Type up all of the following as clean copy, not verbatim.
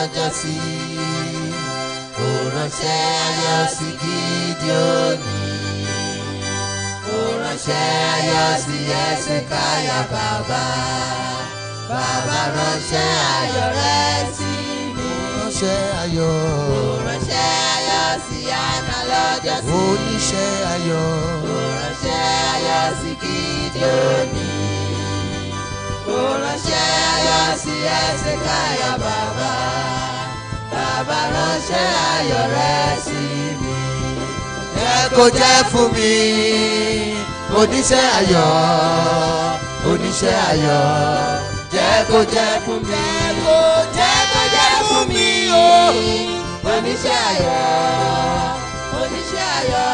lọ́jọ́ sí. Ó ránṣẹ́ ayọ̀ sí Gídíónì. Ó ránṣẹ́ ayọ̀ sí Ẹsẹ̀káyà bàbá. Bàbá ránṣẹ́ ayọ̀ rẹ̀ sí mi. Ránṣẹ́ ayọ̀. Ó ránṣẹ́ ayọ̀ sí Áánà lọ́jọ́ sí. Oníṣẹ́ ayọ̀. Ó ránṣẹ́ ayọ̀ sí Gídíónì. Ó ránṣẹ́ ayọ̀ sí Ẹsẹ̀káyà bàbá. Bàbá ránṣẹ́ ayọ̀ rẹ̀ sí mi. Jẹ́ kó jẹ́ fún mi. Oníṣẹ́ ayọ̀, oníṣẹ́ ayọ̀. Jẹ́ kó jẹ́ fún mi. Jẹ́ kó jẹ́ fún mi o. Oníṣẹ́ ayọ̀, oníṣẹ́ ayọ̀.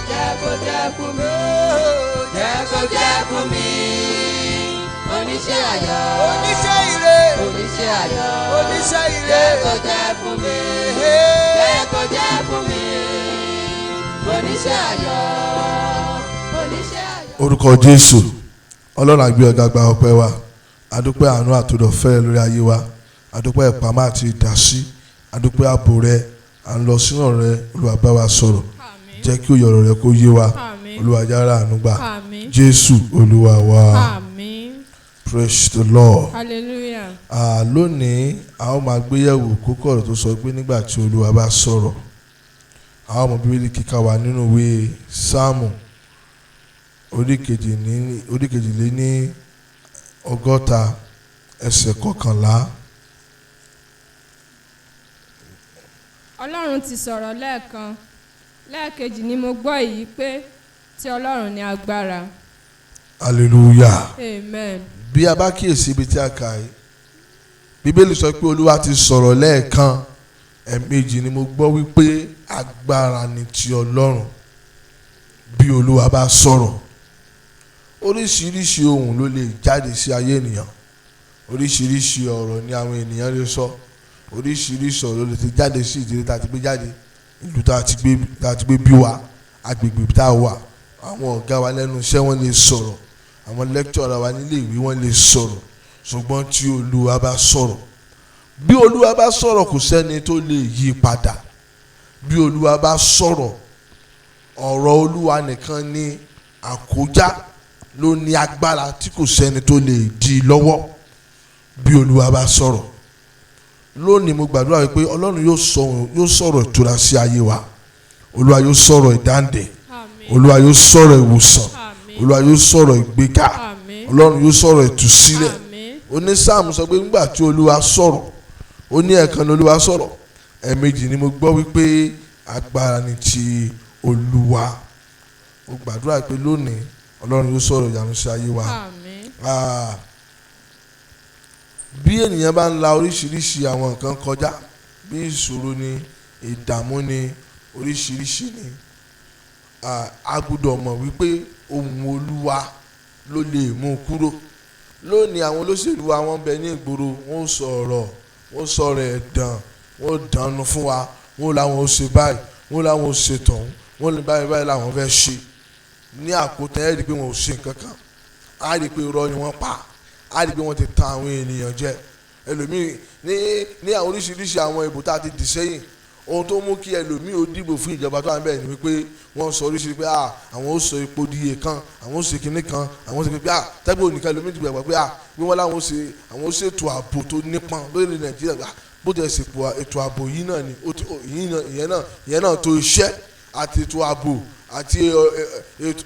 Jẹ́ kó jẹ́ fún mi. Jẹ́ kó jẹ́ fún mi. Oníṣẹ́ ayọ̀, Oníṣẹ́ ire. oníṣẹ́ ayọ̀. Oníṣẹ́ ire. Jẹ́ kó jẹ́ fún mi. Jẹ́ kó jẹ́ fún mi. Oníṣẹ́ ayọ̀, oníṣẹ́ ayọ̀. Orúkọ Jésù, Ọlọ́run á gbé ọ̀gá gba ọpẹ́ wa. Adúpẹ́ àánú àtòdọ̀fẹ́ lórí ayé wa. Adúpẹ́ ìpamọ́ àti ìdásí. Adúpẹ́ ààbò rẹ. À ń lọ sínú rẹ, Olúwa bá wa sọ̀rọ̀. Jẹ́ kí òye ọ̀rọ̀ rẹ kó yé wa. Olúwa jára àánú gbà. Jésù Olúwa wa. Àmín. Praise the Lord. Hallelujah. Lónìí a ó máa gbéyẹ̀wò kókó ọ̀rọ̀ tó sọ pé nígbà tí Olúwa bá sọ̀rọ̀. A ó mọ Bíbélì kíkà wá nínú ìwé Sáàmù orí kejìlé ní ọgọ́ta ẹsẹ̀ 11. Ọlọ́run ti sọ̀rọ̀ lẹ́ẹ̀kan. Lẹ́ẹ̀kejì ni mo gbọ́ èyí pé tí Ọlọ́run ní agbára. Hallelujah. Amen. Bí a bá kíyèsí ibi tí a kà yìí, Bíbélì sọ pé Olúwa ti sọ̀rọ̀ lẹ́ẹ̀kan. Ẹ̀ẹ̀mejì ni mo gbọ́ wípé agbára ni ti Ọlọ́run. Bí Olúwa bá sọ̀rọ̀, oríṣiríṣi ohun ló lè jáde sí ayé ènìyàn. Oríṣiríṣi ọ̀rọ̀ ni àwọn ènìyàn lè sọ. Oríṣiríṣi ọ̀rọ̀ lè ti jáde sí ìdílé tá a ti gbé jáde, ìlú tá a ti gbé bí wa, agbègbè tá a wà. Àwọn ọ̀gá wa lẹ́nu iṣẹ́ wọn lè sọ̀rọ̀, àwọn lẹ́kítọ̀rà wa nílé ìwé wọn lè sọ̀rọ̀. Ṣùgbọ́n tí Olúwa bá sọ̀rọ̀, bí Olúwa bá sọ̀rọ̀ kò sẹ́ni tó lè yí padà. Bí Olúwa bá sọ̀rọ̀, ọ̀rọ̀ Olúwa nìkan ni àkójá ló ní agbára tí kò sẹ́ni tó lè dí lọ́wọ́. Bí Olúwa bá sọ̀rọ̀, lónìí mo gbàdúrà wípé Ọlọ́run yóò sọ̀rọ̀ ìtura sí ayé wa. Olúwa yóò sọ̀rọ̀ ìdáǹdè. Olúwa yóò sọ̀rọ̀ ìwòsàn. Olúwa yóò sọ̀rọ̀ ìgbéga. Ọlọ́run yóò sọ̀rọ̀ ìtúsílẹ̀. Onísáàmù sọ pé nígbà tí Olúwa sọ̀rọ̀, ó ní ẹ̀ẹ̀kan ni Olúwa sọ̀rọ̀. Ẹ̀ẹ̀mejì ni mo gbọ́ wípé agbára ni ti Olúwa. Mo gbàdúrà pé lónìí Ọlọ́run yóò sọ̀rọ̀ ìyanu sí ayé wa. Bí ènìyàn bá ń la oríṣiríṣi àwọn nǹkan kọjá, bí ìṣòro ni, ìdààmú ni, oríṣiríṣi ni, a gbọ́dọ̀ mọ̀ wípé ohùn Olúwa ló lè mú kúrò. Lónìí àwọn olóṣèlú wa wọ́n bẹ ní ìgboro, wọ́n sọ̀rọ̀ ẹ̀dàn, wọ́n dànù fún wa, wọ́n làwọn ò ṣe báyìí, wọ́n làwọn ò ṣe tọ̀hún, wọ́n ní báyìí làwọn fẹ́ ṣe. Ní àkótán ẹ̀ rí i pé wọn ò ṣe nǹkan kan, á rí i pé irọ́ ni wọ́n pa, á rí i pé wọ́n ti ta àwọn ènìyàn jẹ. Ẹlòmíì ní àwọn oríṣiríṣi àwọn ìbò tá a ti dì sẹ́yìn, ohun tó mú kí ẹlòmíì ó dìbò fún ìjọba tó wà níbẹ̀ ni wípé wọ́n sọ oríṣiríṣi pé àwọn ó sọ epo di iye kan, àwọn ó ṣe kinní kan, àwọn ó ṣe pé tẹ́gbẹ́ òníkan ẹlòmíì ti gbàgbọ́ pé bí wọ́n láwọn ó ṣètò ààbò tó nípọn lórílẹ̀ Nàìjíríà. Bó ti ẹ̀ ṣètò ètò ààbò yìí náà ni ìyẹn náà tó iṣẹ́ àti ètò ààbò àti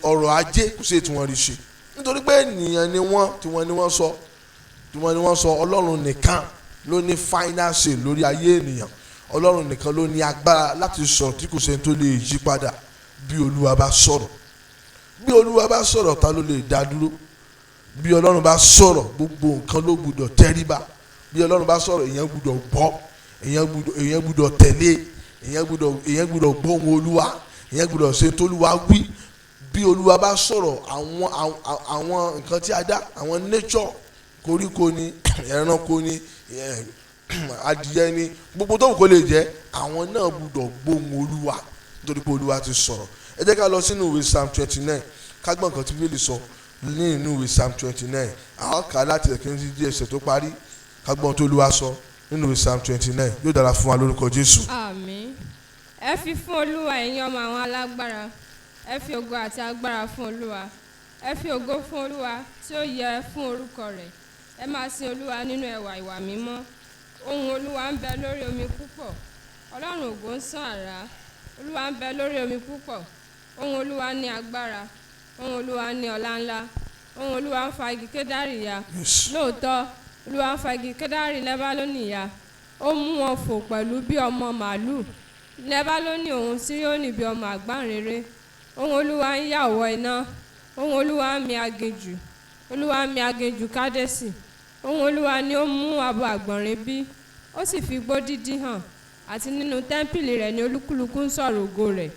ọrọ̀ ajé kò sí ètò wọn rí ṣe. Nítorí pé ènìyàn ni wọ́n tí wọ́n ní wọ́n sọ Ọlọ́run nìkan ló ní final say lórí ayé ènìyàn. Ọlọ́run nìkan ló ní agbára láti sọ̀rọ̀ tí kò sẹ́ni tó lè yí padà. Bí Olúwa bá sọ̀rọ̀, bí Olúwa bá sọ̀rọ̀ ta ló lè dá dúró? Bí Ọlọ́run bá sọ̀rọ̀ gbogbo nǹkan ló gbúdọ̀ tẹríba. Bí Ọlọ́run bá sọ̀rọ̀ èèyàn gbúdọ̀ gbọ́, èèyàn gbúdọ̀ tẹ̀lé, èèyàn gbúdọ̀ gbọ́ ohùn Olúwa, èèyàn gbúdọ̀ ṣe tó Olúwa wí. Bí Olúwa bá sọ̀rọ̀ àwọn nǹkan tí a dá, àwọn nature, koríko ni, ẹranko ni, adìyẹ ni, gbogbo tó kò lè jẹ́, àwọn náà gbúdọ̀ gbóhùn Olúwa nítorí pé Olúwa ti sọ̀rọ̀. Ẹ jẹ́ ká lọ sínú ìwé Psalm 29 ká gbọ́ nǹkan tí Bíbélì sọ nínú ìwé Psalm 29. Àwọn kà láti ẹ̀kíní sí ẹsẹ̀ tó parí ká gbọ́ tó Olúwa sọ. nínú Psalm 29 yóò dára fún wa lórúkọ Jésù. àmín. Ẹ fi fún Olúwa ẹ̀yin ọmọ àwọn alágbára, ẹ fi ògo àti agbára fún Olúwa, ẹ fi ògo fún Olúwa tí ó yẹ fún orúkọ rẹ̀. Ẹ máa sin Olúwa nínú ẹwà ìwà mímọ́. Ohùn Olúwa ń bẹ lórí omi púpọ̀, Ọlọ́run ògo ń sán àrá. Olúwa ń bẹ lórí omi púpọ̀, ohùn Olúwa ní agbára, ohùn Olúwa ní ọlá ńlá, ohùn Olúwa ń fa igi kédárì ya. Lóòótọ́ Olúwa ń fa igi kédárì Lẹ́bálónì ya, ó mú wọn fò pẹ̀lú bí ọmọ màálù. Lẹ́bálónì òun Síríónì bí ọmọ àgbáǹréré. Ohùn Olúwa ń yà wọ iná, ohùn Olúwa ń mì aginjù, Olúwa ń mì aginjù Kádésì. Ohùn Olúwa ni ó mú abo àgbọ̀nrín bí, ó sì fi igbó dídí hàn, àti nínú tẹ́ḿpìlì rẹ̀ ni olúkúlùkù ń sọ̀rọ̀ ògo rẹ̀.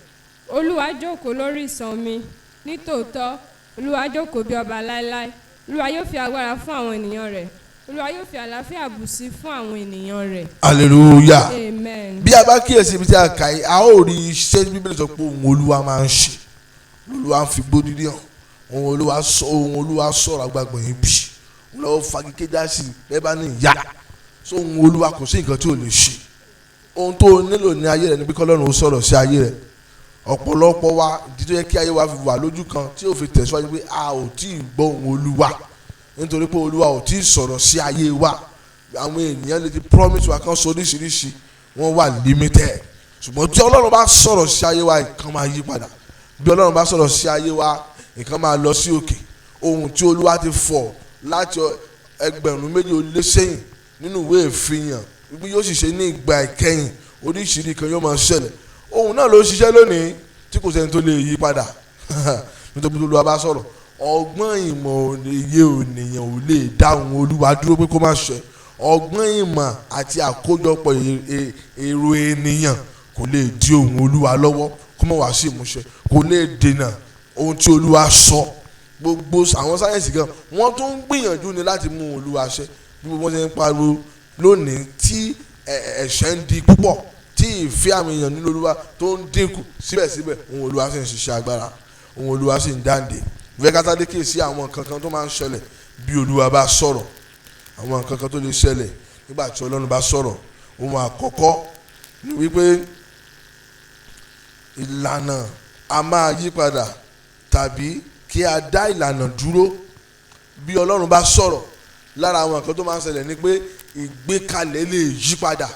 Olúwa jókòó lórí ìṣàn omi, nítòótọ́ Olúwa jókòó bí ọba láéláé. Olúwa yóò fi agbára fún àwọn ènìyàn rẹ̀, Olúwa yóò fi àlàáfíà bùsí fún àwọn ènìyàn rẹ̀. hallelujah. Amen. bí a bá kíyèsí ibi tí a kà yìí a ó rí iṣẹ́ Bíbélì sọ pé ohùn Olúwa máa ń ṣe, Olúwa ń fi igbó dídí hàn, ohùn Olúwa sọ̀rọ̀ àgbàgbọ̀n yìí bí lọ́wọ́ fagikẹ́dásì Lẹ́bánì yá. so ohùn Olúwa kò sí nǹkan tí ò lè ṣe. ohun tó nílò ní ayé rẹ ni bí kọ́lọ́run ó sọ̀rọ̀ sí ayé rẹ. ọ̀pọ̀lọpọ̀ wa ìdí tó yẹ kí ayé wa fi wà lójú kan tí ó fi tẹ̀síwájú pé a ò tí ì gbọ́ ohùn Olúwa, nítorí pé Olúwa ò tí ì sọ̀rọ̀ sí ayé wa. àwọn ènìyàn lè ti promise wa kan sọ oríṣiríṣi, wọ́n wà limited, ṣùgbọ́n tí Ọlọ́run bá sọ̀rọ̀ sí ayé wa nǹkan máa yí padà. bí Ọlọ́run bá sọ̀rọ̀ sí ayé wa nǹkan máa lọ sí òkè. ohun tí Olúwa ti fọ̀ láti 2000 sẹ́yìn nínú ìwé ìfihàn bí yóò sì ṣe ní ìgbà ìkẹyìn oríṣiríṣi kan yóò máa ṣẹlẹ̀. ohun náà ló ṣiṣẹ́ lónìí tí kò sẹ́ni tó lè yí padà nítorí tó Olúwa bá sọ̀rọ̀. ọgbọ́n ìmọ̀ òye ènìyàn ò lè dá ohùn Olúwa dúró pé kó má ṣẹ. ọgbọ́n ìmọ̀ àti àkójọpọ̀ èrò ènìyàn kò lè dí ohùn Olúwa lọ́wọ́ kó má wá sí ìmúṣẹ, kò lè dènà ohun tí Olúwa sọ. gbogbo àwọn sáyẹ́nsì gan wọ́n tún ń gbìyànjú ni láti mú Olúwa ṣẹ. bí wọ́n ṣe ń pariwo lónìí tí ẹ̀ṣẹ̀ ń di púpọ̀, tí ìfẹ́ àmì èèyàn nínú Olúwa tó ń dínkù, síbẹ̀síbẹ̀ ohùn Olúwa sì ń ṣiṣẹ́ agbára, ohùn Olúwa sì ń dáǹdè. ìfẹ́ kátàdé kìí sí àwọn nǹkan kan tó máa ń ṣẹlẹ̀ bí Olúwa bá sọ̀rọ̀. àwọn nǹkan kan tó lè ṣẹlẹ̀ nígbà tí Ọlọ́run bá sọ̀rọ̀. ohun àkọ́kọ́ ni wípé ìlànà a máa yí padà tàbí kí a dá ìlànà dúró bí Ọlọ́run bá sọ̀rọ̀. lára àwọn nǹkan tó máa ń ṣẹlẹ̀ ni pé ìgbékalẹ̀ lè yí padà.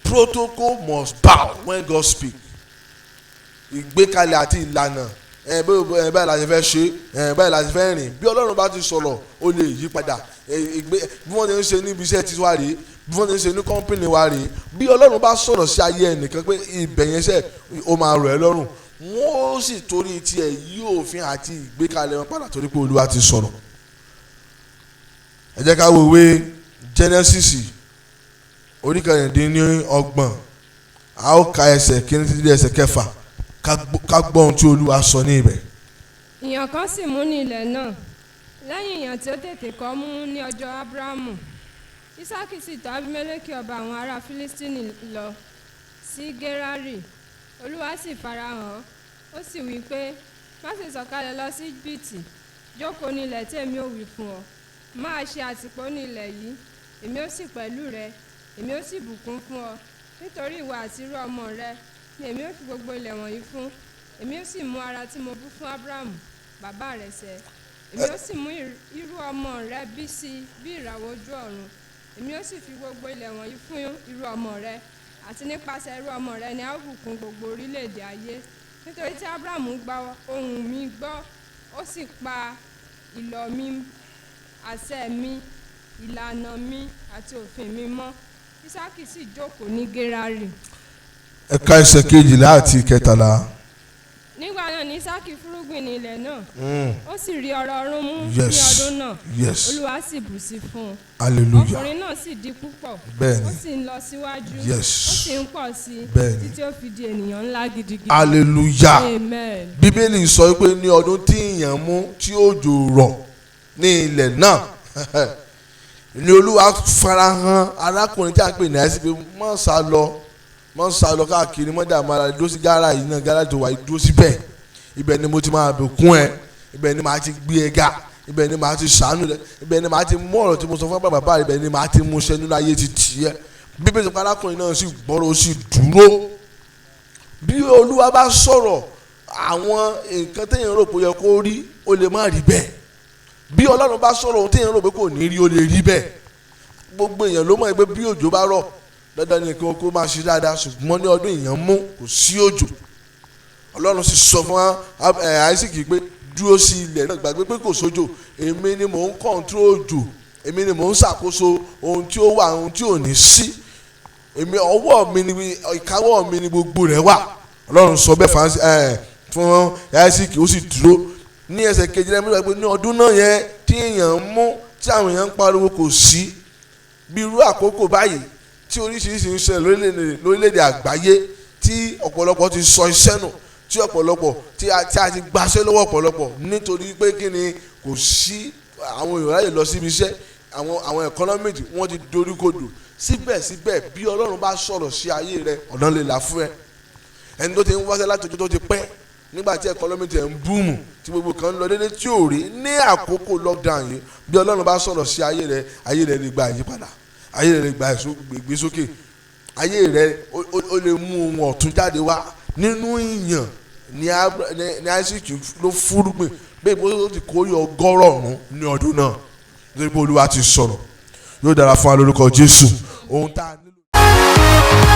protocol must bow when God speak. ìgbékalẹ̀ àti ìlànà báyìí la ṣe fẹ́ ṣe, báyìí la ṣe fẹ́ rìn. bí Ọlọ́run bá ti sọ̀rọ̀ ó lè yí padà. bí wọ́n ti ń ṣe níbi iṣẹ́ ti wá rèé, bí wọ́n ti ń ṣe ní kọ́ńpìnì wa rèé. bí Ọlọ́run bá sọ̀rọ̀ sí ayé ẹnìkan pé ibẹ̀ yẹn ṣe ó máa rọ̀ ẹ́ lọ́rùn, wọ́n ó sì torí tiẹ̀ yí òfin àti ìgbékalẹ̀ wọn padà torí pé Olúwa ti sọ̀rọ̀. ẹ jẹ́ ká wo ìwé Genesis orí 29 a ó ka ẹsẹ̀ kìíní títí dé ẹsẹ̀ 6 ká gbọ́ ohun tí Olúwa sọ ní ibẹ̀. Ìyàn kan sì mú ní ilẹ̀ náà lẹ́yìn ìyàn tí ó tètè kọ́ mú ní ọjọ́ Ábúráhámù. Ísákì sì tọ̀ Ábímẹ́lékì ọba àwọn ará Fílístínì lọ sí Gérárì. Olúwa sì farahàn, ó sì wí pé, má ṣe sọ̀kalẹ̀ lọ sí Íjíbítì, jókòó ní ilẹ̀ tí èmi ó wí fún ọ. máa ṣe àtìpó ní ilẹ̀ yìí, èmi ó sì pẹ̀lú rẹ, èmi ó sì bùkún fún ọ. Nítorí ìwọ àti irú ọmọ rẹ ni èmi ó fi gbogbo ilẹ̀ wọ̀nyí fún. Èmi ó sì mú ara tí mo bú fún Ábúráhámù bàbá rẹ ṣẹ. Èmi ó sì mú irú ọmọ rẹ bí sí bí ìràwọ̀ ojú ọ̀run. Èmi ó sì fi gbogbo ilẹ̀ wọ̀nyí fún irú ọmọ rẹ, àti nípasẹ̀ irú ọmọ rẹ ni a ó bùkún gbogbo orílẹ̀-èdè ayé. Nítorí tí Ábúráhámù gba ohùn mi gbọ́, ó sì pa ìlọ̀ mi, àṣẹ mi, ìlànà mi àti òfin mi mọ́. Ísákì sì jókòó ní Gérárì. ẹ̀ka ẹsẹ̀ 12 àti 13. Nígbà náà ni Ísákì fúrúgbìn ní ilẹ̀ náà, ó sì rí ọrọ̀ ọ̀run mú ní ọdún náà. Olúwa sì bù sí fún un. hallelujah. Ọkùnrin náà sì di púpọ̀, bẹ́ẹ̀ni, ó sì ń lọ síwájú, yes, ó sì ń pọ̀ sí bẹ́ẹ̀ni, títí ó fi di ènìyàn ńlá gidigidi. hallelujah. Amen. Bíbélì sọ pé ní ọdún tí ìyàn mú tí òjò rọ̀ ní ilẹ̀ náà ni Olúwa farahàn arákùnrin tí a ń pè ní àìsí pé mọ̀ sá lọ káàkiri mọ́ dààmú ara dúró sí gárà yìí náà, gárà tó wà dúró síbẹ̀, ibẹ̀ ni mo ti máa bùkún ẹ, ibẹ̀ ni màá ti gbé ẹ ga, ibẹ̀ ni màá ti ṣàánú rẹ, ibẹ̀ ni màá ti mú ọ̀rọ̀ tí mo sọ fún bàbá rẹ, ibẹ̀ ni màá ti mú ṣẹ nínú ayé ti tiẹ̀. Bíbélì sọ pé arákùnrin náà sì gbọ́rọ̀ ó sì dúró. Bí Olúwa bá sọ̀rọ̀, àwọn nǹkan téèyàn rò pé ó yẹ kó rí ó lè má rí bẹ́ẹ̀. Bí Ọlọ́run bá sọ̀rọ̀ ohun téèyàn rò pé kò ní rí ó lè rí bẹ́ẹ̀. Gbogbo èèyàn ló mọ̀ pé bí òjò bá rọ̀ dandan ni kó máa ṣe dáadáa, ṣùgbọ́n ní ọdún èèyàn mú kò sí òjò. Ọlọ́run sì sọ fún Isaac pé dúró sí ilẹ̀ náà, gbàgbé pé kò sójò, èmi ni mò ń kọ́ńtró òjò, èmi ni mò ń ṣàkóso ohun tí ó wà ohun tí ò ní sí, èmi ọwọ́ mi ni ìkáwọ́ mi ni gbogbo rẹ̀ wà. Ọlọ́run sọ bẹ́ẹ̀ fún Isaac, ó sì dúró. Ní ẹsẹ̀ kejì rẹ̀ mílíọ̀nù pé ní ọdún náà yẹn tí èèyàn mú tí àwọn èèyàn ń pariwo kò sí, bí irú àkókò báyìí tí oríṣiríṣi ń ṣẹlẹ̀ lórílẹ̀‐èdè àgbáyé, tí ọ̀pọ̀lọpọ̀ ti sọ iṣẹ́ nù, tí ọ̀pọ̀lọpọ̀ tí a ti gbaṣẹ́ lọ́wọ́ ọ̀pọ̀lọpọ̀ nítorí pé kí ni kò sí àwọn èèyàn láyè lọ síbi iṣẹ́, àwọn economy wọ́n ti dorí kodò. Síbẹ̀síbẹ̀ bí Ọlọ́run bá sọ̀rọ̀ sí ayé rẹ, ọ̀nà lè là fún ẹ. Ẹni tó ti ń wáṣẹ́ láti ọjọ́ tó ti pẹ́, nígbà tí economy ti ń búùmù tí gbogbo kan lọ déédéé tí ò rí ní àkókò lockdown yìí, bí Ọlọ́run bá sọ̀rọ̀ sí ayé rẹ lè gba àyípadà, ayé rẹ lè gba ìgbésókè, ayé rẹ ó lè mú ohun ọ̀tun jáde wá. Nínú ìyàn ní Isaac ló fúrúgbìn bẹ́ẹ̀ bó ti kórè 100 ní ọdún náà, nítorí pé Olúwa ti sọ̀rọ̀. Yóò dára fún wa lórúkọ Jésù. Ohun tá a nílò.